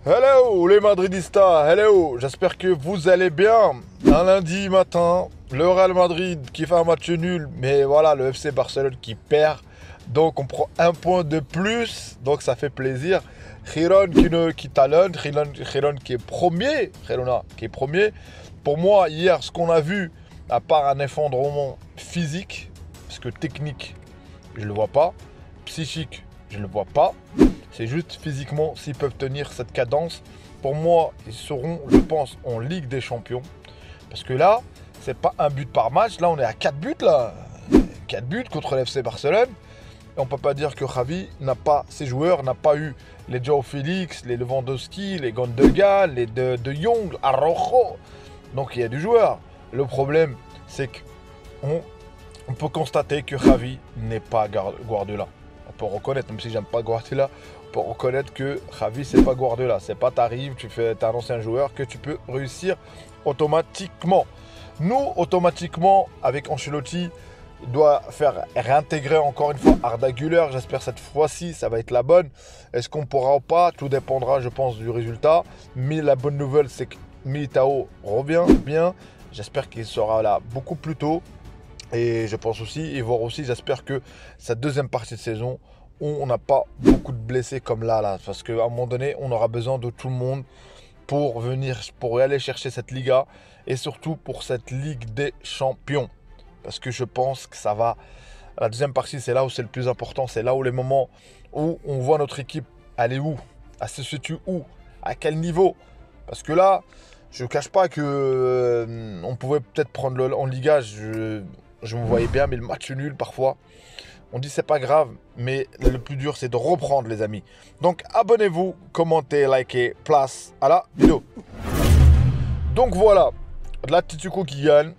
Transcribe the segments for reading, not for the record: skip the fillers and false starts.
Hello les Madridistas, hello, j'espère que vous allez bien. Un lundi matin, le Real Madrid qui fait un match nul, mais voilà, le FC Barcelone qui perd. Donc on prend un point de plus, donc ça fait plaisir. Girona qui talonne, Girona qui est premier, Girona qui est premier. Pour moi, hier, ce qu'on a vu, à part un effondrement physique, parce que technique, je ne le vois pas, psychique, je ne le vois pas. C'est juste physiquement s'ils peuvent tenir cette cadence. Pour moi, ils seront, je pense, en Ligue des Champions. Parce que là, c'est pas un but par match. Là, on est à 4 buts là. 4 buts contre l'FC Barcelone. Et on peut pas dire que Xavi n'a pas, ses joueurs, n'a pas eu les Joao Félix, les Lewandowski, les Gundogan, les de Jong, Araujo. Donc il y a du joueur. Le problème, c'est qu'on peut constater que Xavi n'est pas Guardiola. On peut reconnaître, même si j'aime pas Guardiola, on peut reconnaître que Xavi c'est pas Guardiola. C'est pas t'arrives, t'es un ancien joueur que tu peux réussir automatiquement. Nous, automatiquement, avec Ancelotti, il doit faire réintégrer encore une fois Arda Güler. J'espère cette fois-ci, ça va être la bonne. Est-ce qu'on pourra ou pas? Tout dépendra, je pense, du résultat. Mais la bonne nouvelle, c'est que Militao revient bien. J'espère qu'il sera là beaucoup plus tôt. Et je pense aussi, et voir aussi, j'espère que cette deuxième partie de saison, on n'a pas beaucoup de blessés comme là. Parce qu'à un moment donné, on aura besoin de tout le monde pour venir, pour aller chercher cette Liga. Et surtout pour cette Ligue des Champions. Parce que je pense que ça va. La deuxième partie, c'est là où c'est le plus important. C'est là où les moments où on voit notre équipe aller où, elle se situe où, à quel niveau. Parce que là, je ne cache pas que on pouvait peut-être prendre en Liga. Je me voyais bien, mais le match nul parfois. On dit c'est pas grave, mais le plus dur c'est de reprendre les amis. Donc abonnez-vous, commentez, likez, place à la vidéo. Donc voilà, l'Atlético qui gagne,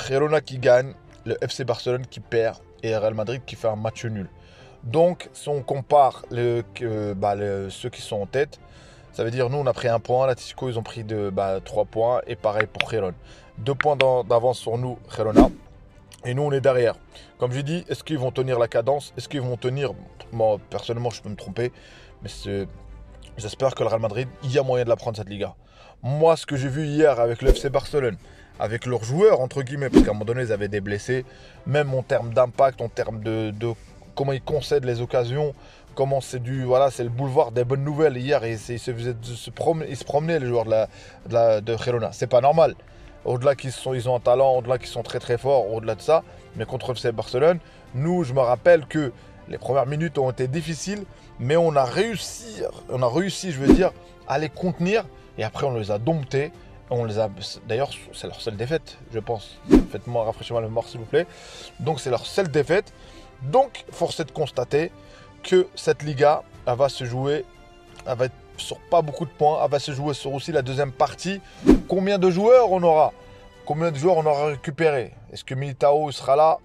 Girona qui gagne, le FC Barcelone qui perd et Real Madrid qui fait un match nul. Donc si on compare ceux qui sont en tête, ça veut dire nous on a pris un point, l'Atlético ils ont pris 3 points et pareil pour Girona. 2 points d'avance sur nous, Girona. Et nous, on est derrière. Comme j'ai dit, est-ce qu'ils vont tenir la cadence? Est-ce qu'ils vont tenir? Moi, personnellement, je peux me tromper. Mais j'espère que le Real Madrid, il y a moyen de la prendre, cette Liga. Moi, ce que j'ai vu hier avec le FC Barcelone, avec leurs joueurs, entre guillemets, parce qu'à un moment donné, ils avaient des blessés, même en termes d'impact, en termes de comment ils concèdent les occasions, comment c'est c'est le boulevard des bonnes nouvelles. Hier, ils se promenaient, les joueurs de Girona. C'est pas normal. Au-delà ils ont un talent, au-delà qu'ils sont très très forts, au-delà de ça. Mais contre FC Barcelone, nous, je me rappelle que les premières minutes ont été difficiles, mais on a réussi, je veux dire, à les contenir. Et après, on les a domptés. D'ailleurs, c'est leur seule défaite, je pense. Faites-moi rafraîchir la mémoire, s'il vous plaît. Donc, c'est leur seule défaite. Donc, force est de constater que cette Liga, elle va se jouer, elle va être sur pas beaucoup de points. Elle va se jouer sur aussi la deuxième partie. Combien de joueurs on aura? Combien de joueurs on aura récupéré? Est-ce que Militao sera là?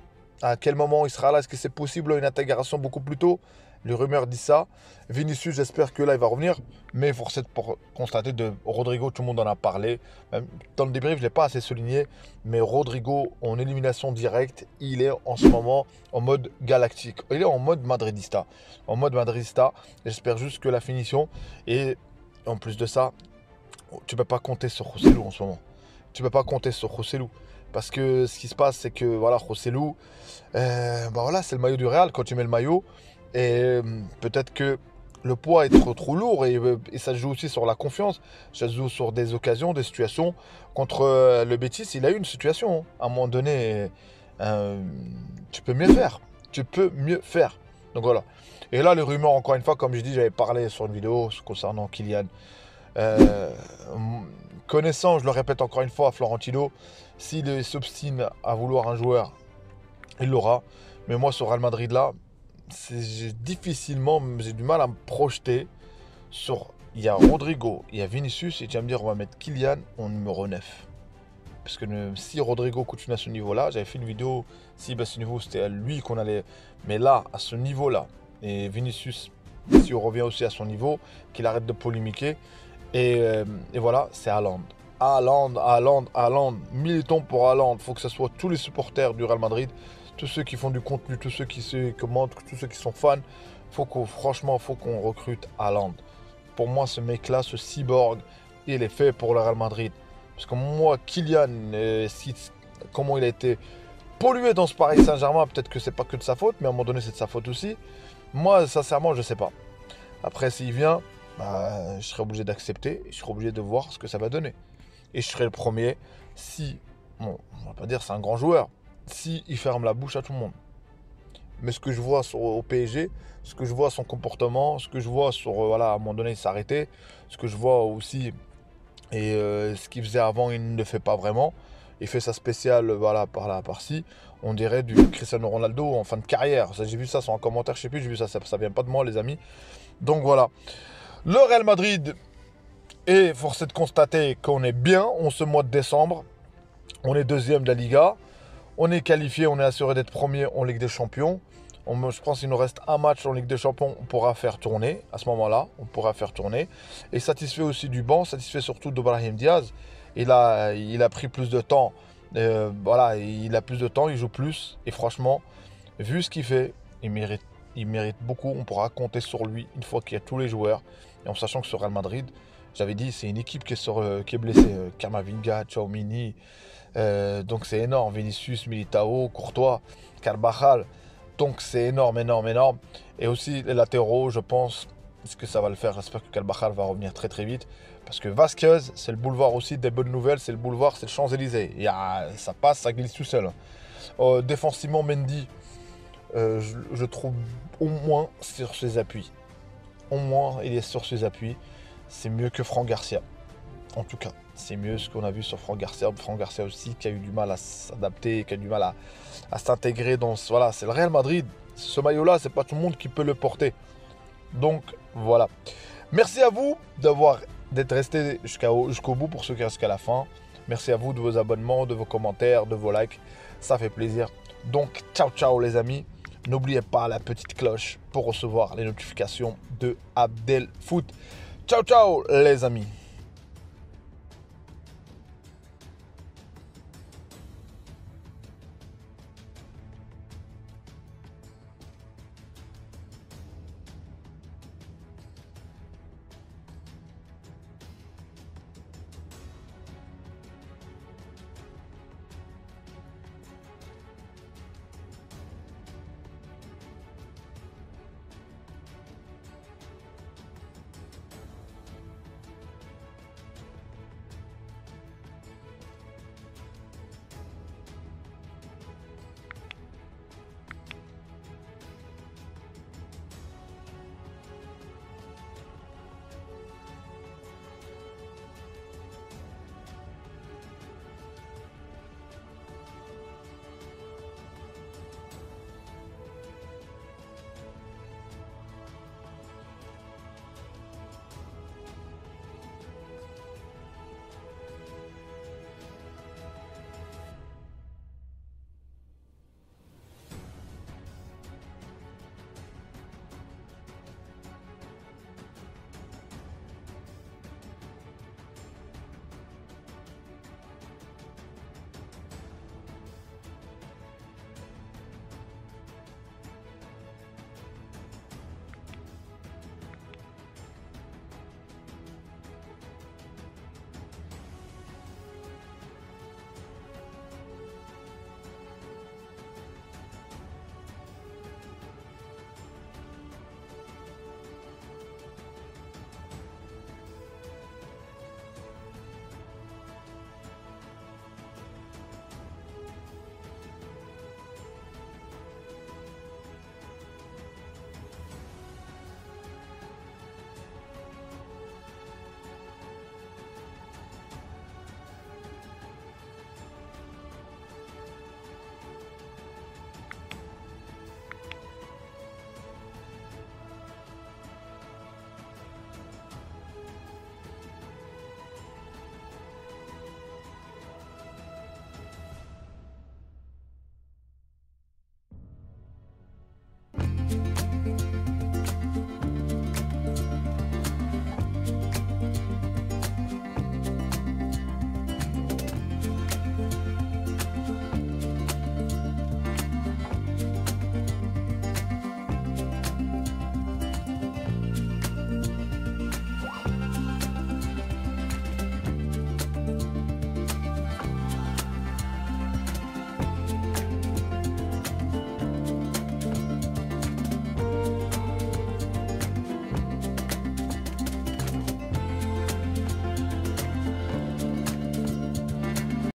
À quel moment il sera là? Est-ce que c'est possible une intégration beaucoup plus tôt? Les rumeurs disent ça. Vinicius, j'espère que là, il va revenir. Mais force est de constater de Rodrigo, tout le monde en a parlé. Même dans le débrief, je ne l'ai pas assez souligné. Mais Rodrigo, en élimination directe, il est en ce moment en mode galactique. Il est en mode madridista. En mode madridista. J'espère juste que la finition. Et en plus de ça, tu ne peux pas compter sur Joselu en ce moment. Tu ne peux pas compter sur Joselu. Parce que ce qui se passe, c'est que voilà, Joselu, c'est le maillot du Real. Quand tu mets le maillot, et peut-être que le poids est trop lourd et ça joue aussi sur la confiance. Ça joue sur des occasions, des situations. Contre le Betis, il a eu une situation. À un moment donné, tu peux mieux faire. Tu peux mieux faire. Donc voilà. Et là, les rumeurs, encore une fois, comme je dis, j'avais parlé sur une vidéo concernant Kylian. Connaissant, je le répète encore une fois, Florentino, s'il s'obstine à vouloir un joueur, il l'aura. Mais moi, sur Real Madrid, là, j'ai du mal à me projeter sur. Il y a Rodrigo, il y a Vinicius, et tu vas me dire, on va mettre Kylian en numéro 9. Parce que si Rodrigo continue à ce niveau-là, j'avais fait une vidéo, si à ce niveau, c'était à lui qu'on allait. Mais là, à ce niveau-là, et Vinicius, si on revient aussi à son niveau, qu'il arrête de polémiquer. Et voilà, c'est Haaland. Haaland. Militons pour Haaland. Il faut que ce soit tous les supporters du Real Madrid, tous ceux qui font du contenu, tous ceux qui se commentent, tous ceux qui sont fans. Franchement, il faut qu'on recrute Haaland. pour moi, ce mec-là, ce cyborg, il est fait pour le Real Madrid. Parce que moi, Kylian, comment il a été pollué dans ce Paris Saint-Germain, peut-être que c'est pas que de sa faute, mais à un moment donné, c'est de sa faute aussi. Moi, sincèrement, je sais pas. Après, s'il vient, je serai obligé d'accepter et je serai obligé de voir ce que ça va donner. Et je serai le premier si, bon, on va pas dire c'est un grand joueur, si il ferme la bouche à tout le monde. Mais ce que je vois au PSG, ce que je vois son comportement, ce que je vois sur, voilà, à un moment donné, il s'arrêtait, ce que je vois aussi, et ce qu'il faisait avant, il ne le fait pas vraiment. Il fait sa spéciale, voilà, par là, par-ci. On dirait du Cristiano Ronaldo en fin de carrière. J'ai vu ça sur un commentaire, je sais plus, j'ai vu ça, ça vient pas de moi, les amis. Donc voilà. Le Real Madrid est forcé de constater qu'on est bien en ce mois de décembre. On est deuxième de la Liga. On est qualifié, on est assuré d'être premier en Ligue des Champions. Je pense qu'il nous reste un match en Ligue des Champions, on pourra faire tourner. À ce moment-là, on pourra faire tourner. Et satisfait aussi du banc, satisfait surtout de Brahim Diaz. Il a pris plus de temps. Voilà, il a plus de temps, il joue plus. Et franchement, vu ce qu'il fait, il mérite beaucoup. On pourra compter sur lui une fois qu'il y a tous les joueurs. Et en sachant que ce Real Madrid, j'avais dit, c'est une équipe qui est blessée. Camavinga, Tchouaméni. Donc c'est énorme. Vinicius, Militao, Courtois, Carvajal. Donc c'est énorme, énorme, énorme. Et aussi les latéraux, je pense, est-ce que ça va le faire? J'espère que Carvajal va revenir très très vite. Parce que Vasquez, c'est le boulevard aussi des bonnes nouvelles. C'est le boulevard, c'est le Champs-Élysées. Ça passe, ça glisse tout seul. Défensivement, Mendy, je trouve au moins sur ses appuis. Au moins, il est sur ses appuis. C'est mieux que Fran Garcia. En tout cas, c'est mieux ce qu'on a vu sur Fran Garcia. Fran Garcia aussi, qui a eu du mal à s'adapter, qui a eu du mal à s'intégrer dans... Voilà, c'est le Real Madrid. Ce maillot-là, c'est pas tout le monde qui peut le porter. Donc, voilà. Merci à vous d'être resté jusqu'au bout pour ceux qui restent jusqu'à la fin. Merci à vous de vos abonnements, de vos commentaires, de vos likes. Ça fait plaisir. Donc, ciao, ciao les amis. N'oubliez pas la petite cloche pour recevoir les notifications de Abdel Foot. Ciao, ciao les amis.